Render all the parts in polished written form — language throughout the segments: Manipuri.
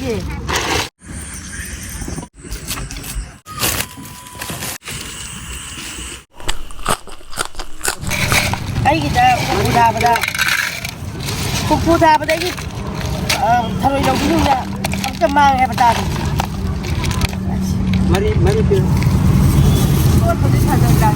ꯅꯣꯏꯒꯤ ꯑꯩꯒꯤꯗ ꯍꯨꯝꯐꯨ ꯊꯥꯕꯗ ꯑꯩꯒꯤ ꯊꯔꯣꯏ ꯂꯧꯕꯤꯁꯤꯡꯗ ꯑꯝꯇ ꯃꯥꯡꯉꯦ ꯍꯥꯏꯕ ꯇꯥꯗꯦ mari pil ꯄꯣꯠꯄꯨꯗꯤ ꯐꯖꯩꯗ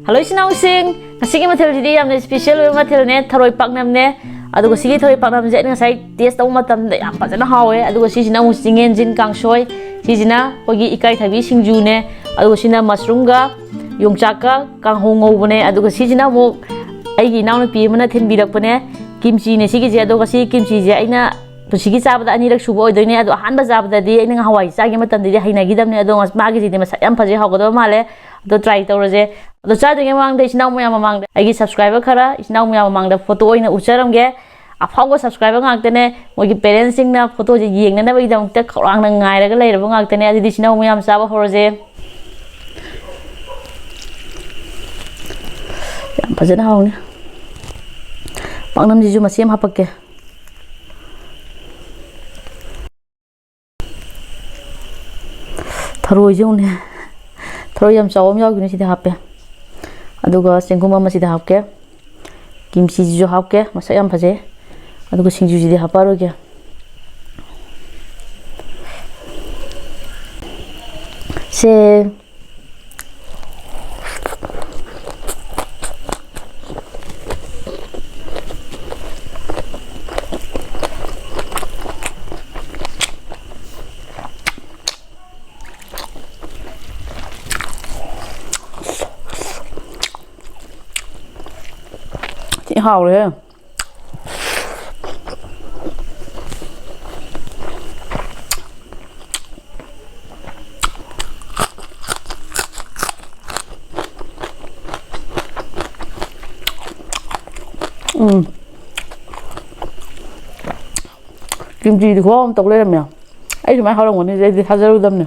Hello sinawsing ngasigi mathil didi yamna special mathil ne tharoi paknam ne aduga sigi tharoi paknam je ngasai taste taw matam da yam fajana hawe aduga sijina mu singen jin kangsoi sijina hogi ikai thabi singju ne aduga sina mushroom ga yongchak ka kanghong ngobne aduga sijina mu aigi nawna pi mana thinbirak pane kimchi ne sigi je aduga si kimchi je aina pusigi sabada anirak subo oidoine adu ahanba zabada di aina hawai sagi matam di hainagi damne adu ngas magi ji de masayam faje hawgodo male ado try tawraje ado chadringe mamang da isnaw mo mamang da aigi subscriber khara isnaw mo mamang da photo oina ucharamge afawgo subscriber ngaktene mogi parents sing na photo je yengna na bai dam ta khorang na ngai raga leirabo ngaktene adi isnaw mo yam saba horoje yam fajana hawne pangnam ji ju masem hapakke tharoi jone tharoi yam chawam yawgini sida happe aduga sengkum ama sida hapke kimchi ju hapke masa yam phaje aduga singju ji haparoge se hào đấy 김치 이거 또 그래면 아이 좀 하러 오는 이제 하자로 담네.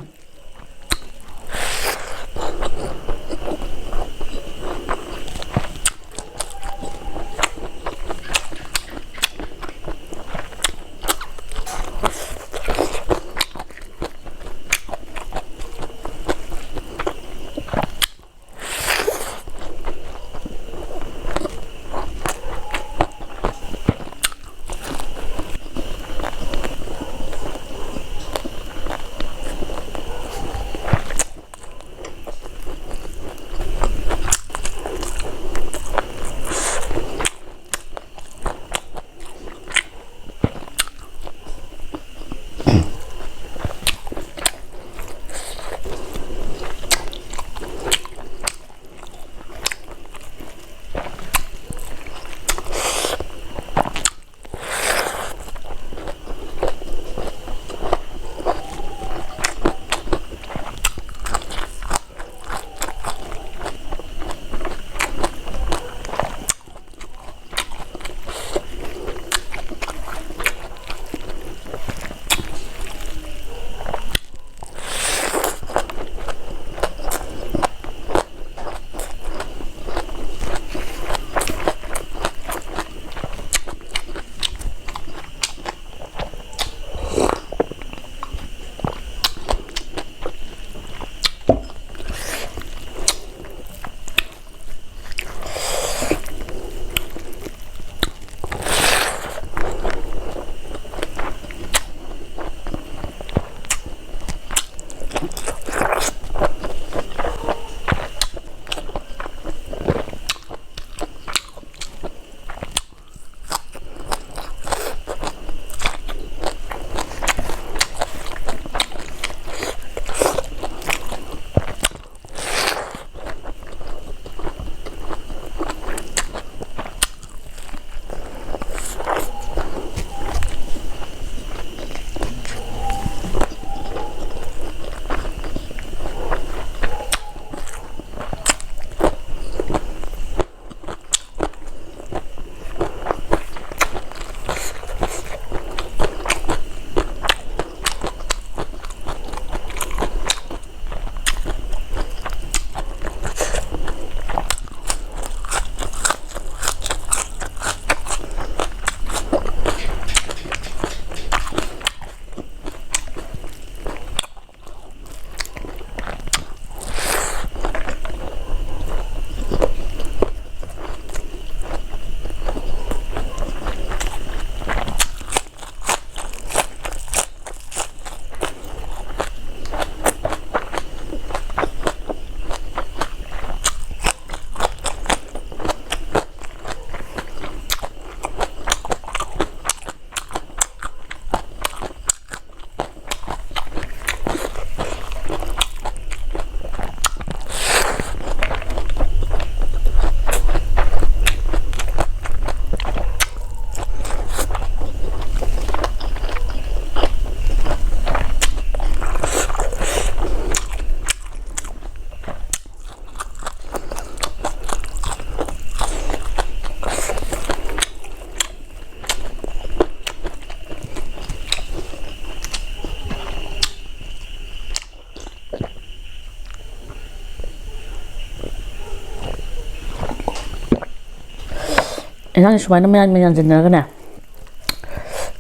Ilang shumay naman yan dyan na gana.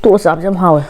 Tuos up jam hawe.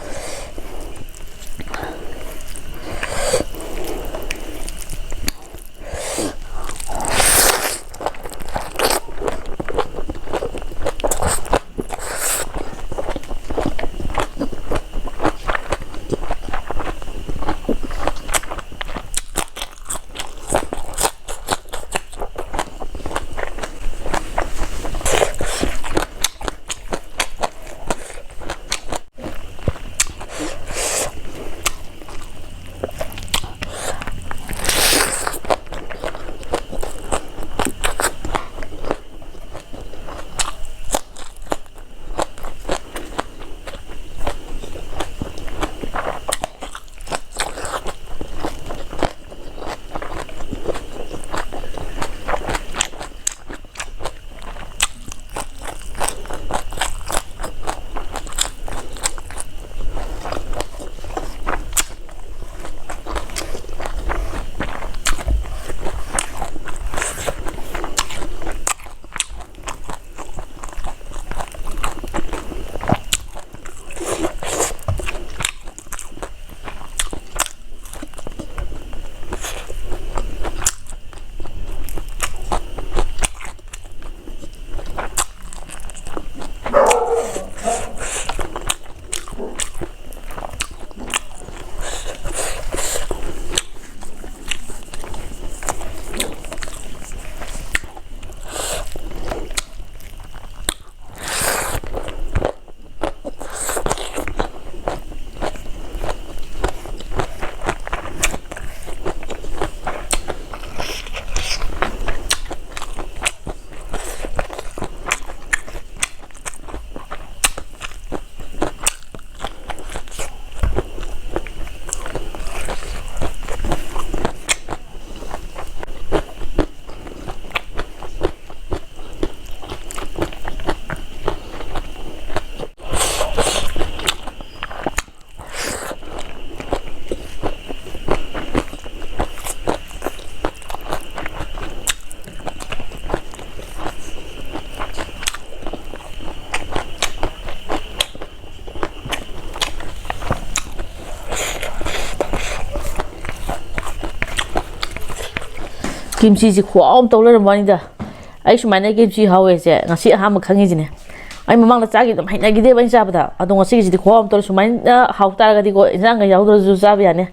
김치지 고아엄 떠오르는 말이다. ꯑꯩ ꯁꯨꯃꯥꯏꯅ ꯀꯦꯞꯁꯤ ꯍꯥꯎꯋꯦꯁꯦ ꯉꯁꯤ ꯑꯍꯥꯟꯕ ꯈꯪꯉꯤꯁꯤꯅꯦ ꯑꯩ ꯃꯃꯥꯡꯗ ꯆꯥꯈꯤ ꯑꯗꯨꯝ ꯍꯩꯅꯈꯤꯗꯦꯕ ꯑꯩꯅ ꯆꯥꯕꯗ ꯑꯗꯣ ꯉꯁꯤꯒꯤꯁꯤꯗꯤ ꯈꯨꯍꯥꯎ ꯑꯃ ꯇꯧꯔ ꯁꯨꯃꯥꯏꯅ ꯍꯥꯎ ꯇꯥꯔꯒꯗꯤꯀꯣ ꯏꯟꯖꯥꯡꯒ ꯌꯥꯎꯗ꯭ꯔꯁꯨ ꯆꯥꯕ ꯌꯥꯅꯤ